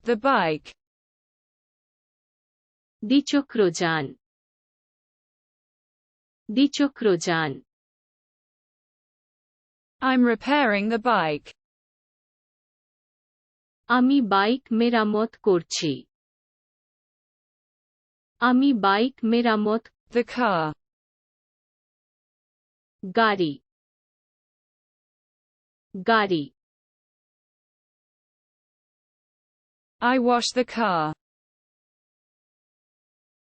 The bike. দ্বিচক্রযান দ্বিচক্রযান I'm repairing the bike. আমি bike মেরামত করছি আমি বাইক মেরামত The car. গাড়ি গাড়ি I wash the car.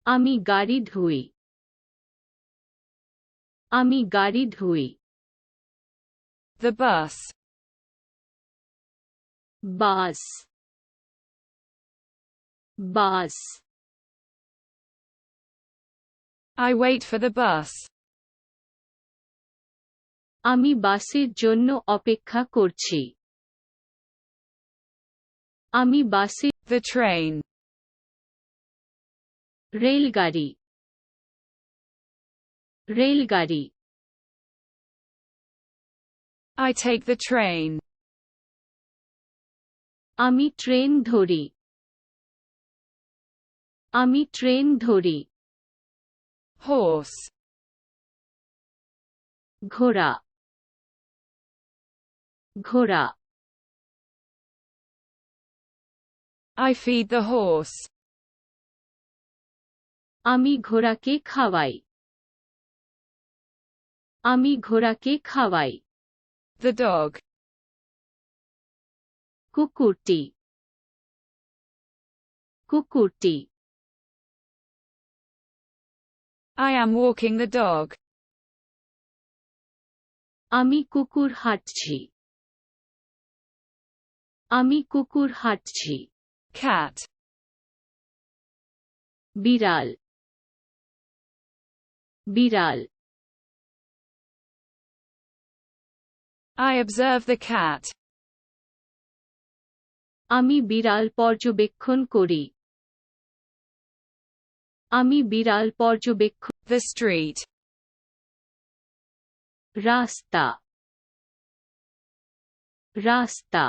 আমি গাড়ি ধুই আমি গাড়ি ধুই The bus. Bus bus I wait for the bus. আমি বাসের জন্য অপেক্ষা করছি আমি বাসে The train. রেলগাড়ি রেলগাড়ি I take the train. আমি ট্রেন ধরি আমি ট্রেন ধরি Horse. ঘোড়া ঘোড়া I feed the horse. আমি ঘোড়াকে খাওয়াই আমি ঘোড়াকে খাওয়াই The dog. কুকুরটি কুকুরটি I am walking the dog. আমি কুকুর হাঁটছি আমি কুকুর হাঁটছি Cat. বিড়াল বিড়াল I observe the cat. আমি বিড়াল পর্যবেক্ষণ করি আমি বিড়াল পর্যবেক্ষণ The street. রাস্তা রাস্তা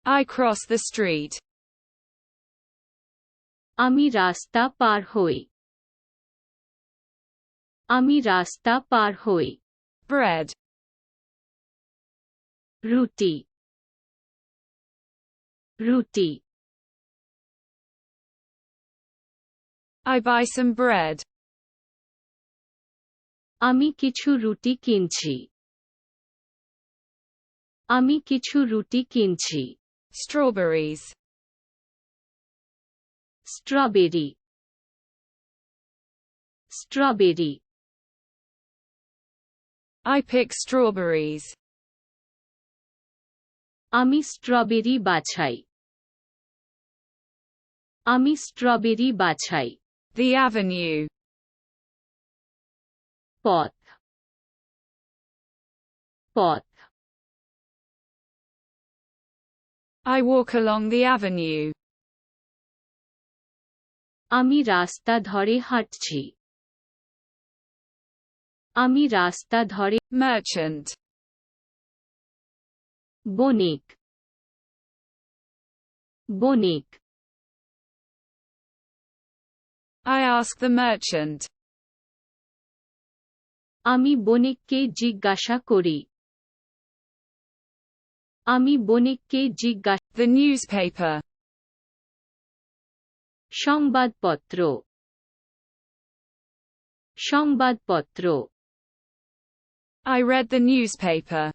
I cross the street. আমি রাস্তা পার হই আমি রাস্তা পার হই Bread. রুটি রুটি I buy some bread. আমি কিছু রুটি কিনছি আমি কিছু রুটি কিনছি Strawberries. Strawberry strawberry I pick strawberries. আমি স্ট্রবেরি বাছাই আমি স্ট্রবেরি বাছাই The avenue. পথ পথ I walk along the avenue. আমি রাস্তা ধরে হাঁটছি আমি রাস্তা ধরে Merchant. Banik Banik I ask the merchant. আমি বণিককে জিজ্ঞাসা করি আমি বণিককে জিজ্ঞাসা The newspaper. সংবাদপত্র সংবাদপত্র I read the newspaper.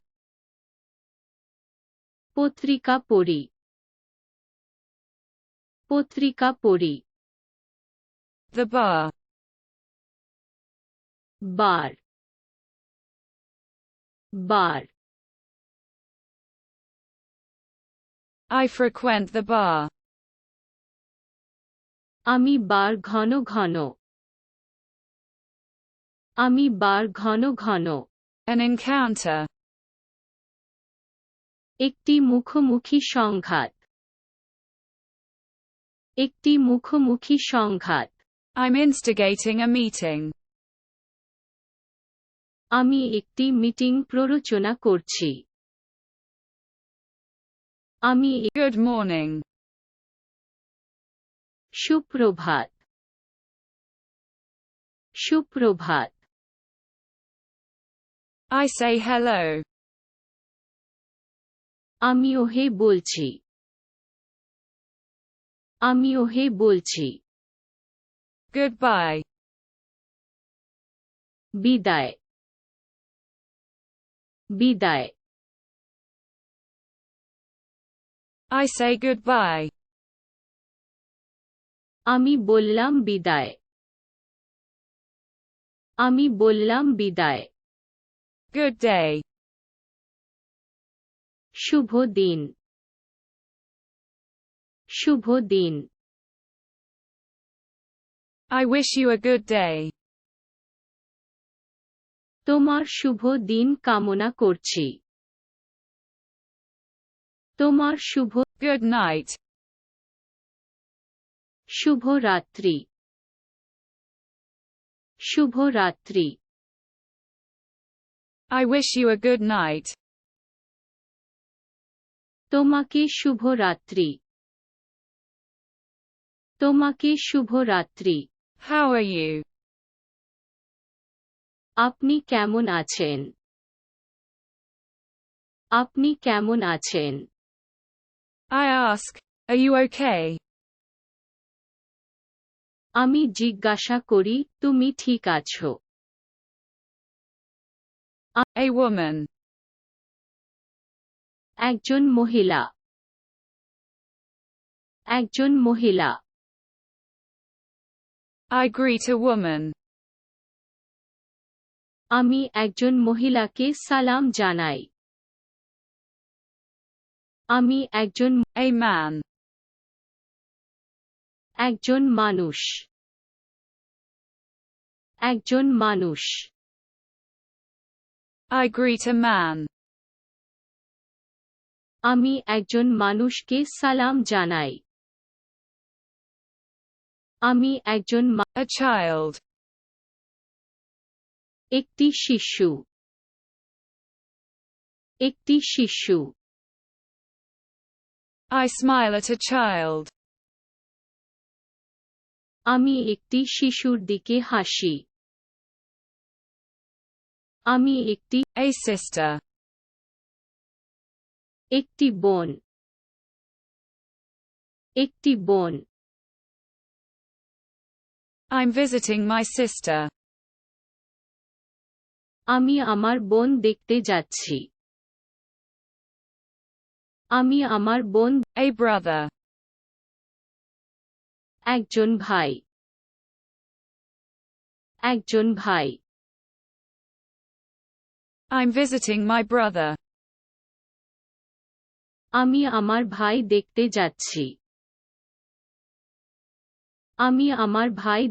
পত্রিকা পড়ি পত্রিকা পড়ি The bar. Bar bar I frequent the bar. আমি বার ঘন ঘন আমি বার ঘন ঘন An encounter. একটি মুখোমুখি সংঘাত একটি মুখোমুখি সংঘাত I'm instigating a meeting. আমি একটি মিটিং প্ররোচনা করছি আমি Good morning. সুপ্রভাত সুপ্রভাত I say hello. আমি ওহে বলছি আমি ওহে বলছি Goodbye. বিদায় বিদায় I say goodbye. আমি বললাম বিদায় আমি বললাম বিদায় Good day. শুভ দিন শুভ দিন I wish you a good day. তোমার শুভ দিন কামনা করছি তোমার শুভ Good night. শুভ রাত্রি শুভ রাত্রি I wish you a good night. তোমাকে শুভ রাত্রি তোমাকে শুভ রাত্রি How are you? আপনি কেমন আছেন আপনি কেমন আছেন I ask, are you okay? আমি জিজ্ঞাসা করি তুমি ঠিক আছো A woman. একজন মহিলা একজন মহিলা I greet a woman. আমি একজন মহিলাকে সালাম জানাই আমি একজন A man. একজন মানুষ একজন মানুষ I greet a man. আমি একজন মানুষকে সালাম জানাই আমি একজন A child. একটি শিশু একটি শিশু I smile at a child. আমি একটি শিশুর দিকে হাসি আমি একটি A sister. একটি বোন একটি বোন I'm visiting my sister. আমি আমার বোন দেখতে যাচ্ছি আমি আমার বোন A brother. একজন ভাই একজন ভাই I'm visiting my brother. আমি আমার ভাই দেখতে যাচ্ছি আমি আমার ভাই